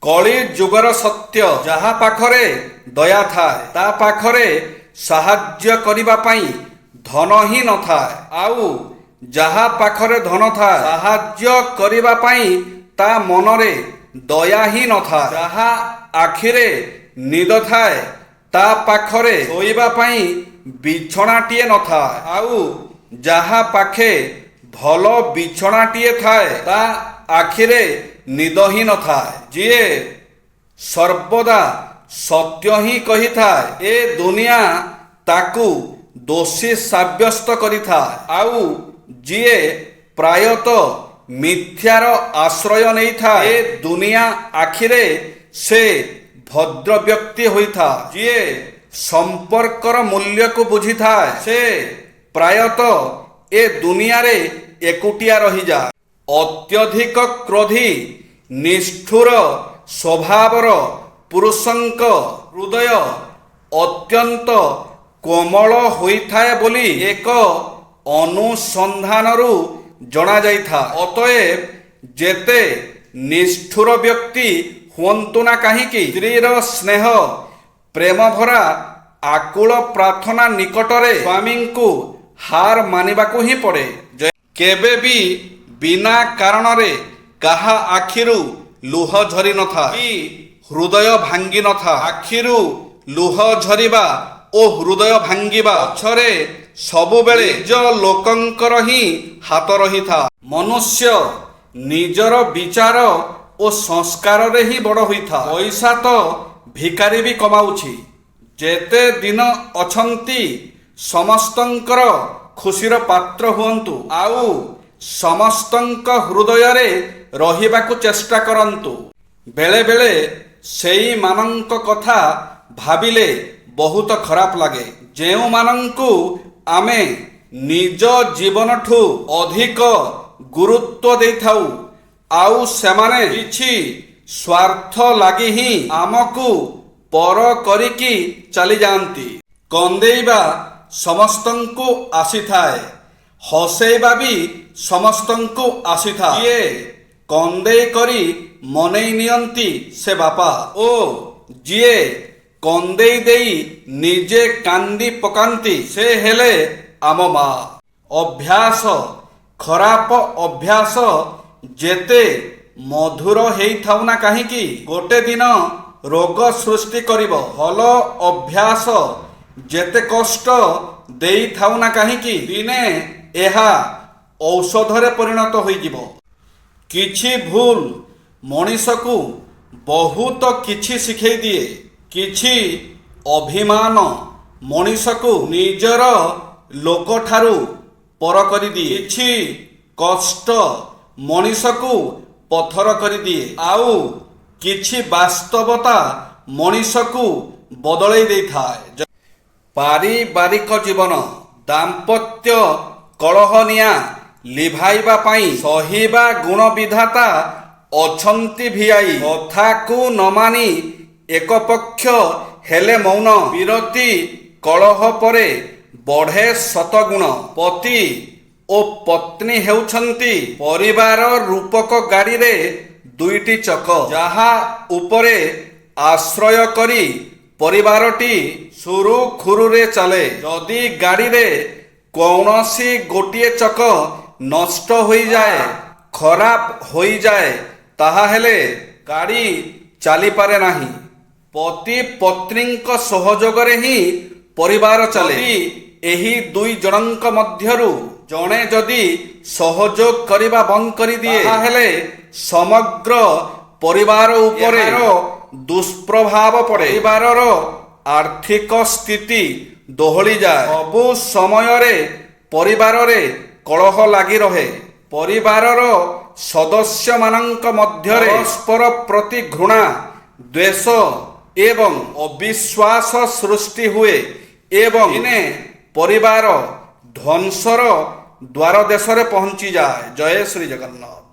କଳି ଯୁଗର ସତ୍ୟ, ଯାହା ପାଖରେ ଦୟା ଥାଏ ତା ପାଖରେ ସାହାଯ୍ୟ କରିବା ପାଇଁ ଧନ ହିଁ ନଥାଏ, ଆଉ ଯାହା ପାଖରେ ଧନ ଥାଏ ସାହାଯ୍ୟ କରିବା ପାଇଁ ତା ମନରେ ଦୟା ହିଁ ନଥାଏ। ଯାହା ଆଖିରେ ନିଦ ଥାଏ ତା ପାଖରେ ଶୋଇବା ପାଇଁ ବିଛଣାଟିଏ ନଥାଏ, ଆଉ ଯାହା ପାଖେ ଭଲ ବିଛଣାଟିଏ ଥାଏ ତା ଆଖିରେ ନିଦ ହିଁ ନଥାଏ। ଯିଏ ସର୍ବଦା ସତ୍ୟ ହିଁ କହିଥାଏ ଏ ଦୁନିଆ ତାକୁ ଦୋଷୀ ସାବ୍ୟସ୍ତ କରିଥାଏ, ଆଉ ଯିଏ ପ୍ରାୟତଃ ମିଥ୍ୟାର ଆଶ୍ରୟ ନେଇଥାଏ ଏ ଦୁନିଆ ଆଖିରେ ସେ ଭଦ୍ର ବ୍ୟକ୍ତି ହୋଇଥାଏ। ଯିଏ ସମ୍ପର୍କର ମୂଲ୍ୟକୁ ବୁଝିଥାଏ ସେ ପ୍ରାୟତଃ ଏ ଦୁନିଆରେ ଏକୁଟିଆ ରହିଯାଏ। ଅତ୍ୟଧିକ କ୍ରୋଧୀ ନିଷ୍ଠୁର ସ୍ୱଭାବର ପୁରୁଷଙ୍କ ହୃଦୟ ଅତ୍ୟନ୍ତ କୋମଳ ହୋଇଥାଏ ବୋଲି ଏକ ଅନୁସନ୍ଧାନରୁ ଜଣାଯାଇଥାଏ। ଅତଏବ ଯେତେ ନିଷ୍ଠୁର ବ୍ୟକ୍ତି ହୁଅନ୍ତୁ ନା କାହିଁକି ସ୍ତ୍ରୀର ସ୍ନେହ ପ୍ରେମ ଭରା ଆକୁଳ ପ୍ରାର୍ଥନା ନିକଟରେ ସ୍ୱାମୀଙ୍କୁ ହାର ମାନିବାକୁ ହିଁ ପଡ଼େ। କେବେ ବି ବିନା କାରଣରେ କାହା ଆଖିରୁ ଲୁହ ଝରି ନଥାଏ କି ହୃଦୟ ଭାଙ୍ଗି ନଥାଏ। ଆଖିରୁ ଲୁହ ଝରିବା ଓ ହୃଦୟ ଭାଙ୍ଗିବା ପଛରେ ସବୁବେଳେ ନିଜ ଲୋକଙ୍କର ହିଁ ହାତ ରହିଥାଏ। ମନୁଷ୍ୟ ନିଜର ବିଚାର ଓ ସଂସ୍କାରରେ ହିଁ ବଡ଼ ହୋଇଥାଏ। ପଇସା ତ ଭିକାରୀ ବି କମାଉଛି। ଯେତେ ଦିନ ଅଛନ୍ତି ସମସ୍ତଙ୍କର ଖୁସିର ପାତ୍ର ହୁଅନ୍ତୁ, ଆଉ ସମସ୍ତଙ୍କ ହୃଦୟରେ ରହିବାକୁ ଚେଷ୍ଟା କରନ୍ତୁ। ବେଳେ ବେଳେ ସେଇମାନଙ୍କ କଥା ଭାବିଲେ ବହୁତ ଖରାପ ଲାଗେ, ଯେଉଁମାନଙ୍କୁ ଆମେ ନିଜ ଜୀବନଠୁ ଅଧିକ ଗୁରୁତ୍ୱ ଦେଇଥାଉ, ଆଉ ସେମାନେ କିଛି ସ୍ୱାର୍ଥ ଲାଗି ହିଁ ଆମକୁ ପର କରିକି ଚାଲିଯାଆନ୍ତି। କନ୍ଦେଇବା ସମସ୍ତଙ୍କୁ ଆସିଥାଏ, ହସେଇବା ବି ସମସ୍ତଙ୍କୁ ଆସିଥାଏ। ଯିଏ କନ୍ଦେଇ କରି ମନେଇ ନିଅନ୍ତି ସେ ବାପା, ଓ ଯିଏ କନ୍ଦେଇ ଦେଇ ନିଜେ କାନ୍ଦି ପକାନ୍ତି ସେ ହେଲେ ଆମ ମା। ଅଭ୍ୟାସ, ଖରାପ ଅଭ୍ୟାସ ଯେତେ ମଧୁର ହେଇଥାଉ ନା କାହିଁକି ଗୋଟେ ଦିନ ରୋଗ ସୃଷ୍ଟି କରିବ। ଭଲ ଅଭ୍ୟାସ ଯେତେ କଷ୍ଟ ଦେଇଥାଉ ନା କାହିଁକି ଦିନେ ଏହା ଔଷଧରେ ପରିଣତ ହୋଇଯିବ। କିଛି ଭୁଲ ମଣିଷକୁ ବହୁତ କିଛି ଶିଖେଇ ଦିଏ। କିଛି ଅଭିମାନ ମଣିଷକୁ ନିଜର ଲୋକଠାରୁ ପର କରିଦିଏ। କିଛି କଷ୍ଟ ମଣିଷକୁ ପଥର କରିଦିଏ, ଆଉ କିଛି ବାସ୍ତବତା ମଣିଷକୁ ବଦଳେଇ ଦେଇଥାଏ। ପାରିବାରିକ ଜୀବନ, ଦାମ୍ପତ୍ୟ କଳହ ନିଆଁ ଲିଭାଇବା ପାଇଁ ସହିବା ଗୁଣ ବିଧାତା ଅଛନ୍ତି ଭିଆଇ। କଥାକୁ ନ ମାନି ଏକପକ୍ଷ ହେଲେ ମୌନ। ବିରତି କଳହ ପରେ ବଢ଼େ ସତଗୁଣ। ପତି ଓ ପତ୍ନୀ ହେଉଛନ୍ତି ପରିବାର ରୂପକ ଗାଡ଼ିରେ ଦୁଇଟି ଚକ, ଯାହା ଉପରେ ଆଶ୍ରୟ କରି ପରିବାରଟି ସୁରୁଖୁରୁରେ ଚାଲେ। ଯଦି ଗାଡ଼ିରେ କୌଣସି ଗୋଟିଏ ଚକ ନଷ୍ଟ ହୋଇଯାଏ, ଖରାପ ହୋଇଯାଏ, ତାହାହେଲେ ଗାଡ଼ି ଚାଲିପାରେ ନାହିଁ। ପତି ପତ୍ନୀଙ୍କ ସହଯୋଗରେ ହିଁ ପରିବାର ଚାଲେ। ଏହି ଦୁଇ ଜଣଙ୍କ ମଧ୍ୟରୁ ଜଣେ ଯଦି ସହଯୋଗ କରିବା ବନ୍ଦ କରିଦିଏ, ତାହେଲେ ସମଗ୍ର ପରିବାର ଉପରେ ଦୁଷ୍ପ୍ରଭାବ ପଡ଼େ। ପରିବାରର ଆର୍ଥିକ ସ୍ଥିତି ଦୋହଳିଯାଏ। ସବୁ ସମୟରେ ପରିବାରରେ କଳହ ଲାଗି ରହେ। ପରିବାରର ସଦସ୍ୟମାନଙ୍କ ମଧ୍ୟରେ ପରସ୍ପର ପ୍ରତି ଘୃଣା, ଦ୍ୱେଷ ଏବଂ ଅବିଶ୍ୱାସ ସୃଷ୍ଟି ହୁଏ ଏବଂ ଦିନେ ପରିବାର ଧ୍ୱଂସର ଦ୍ୱାରଦେଶରେ ପହଞ୍ଚିଯାଏ। ଜୟ ଶ୍ରୀ ଜଗନ୍ନାଥ।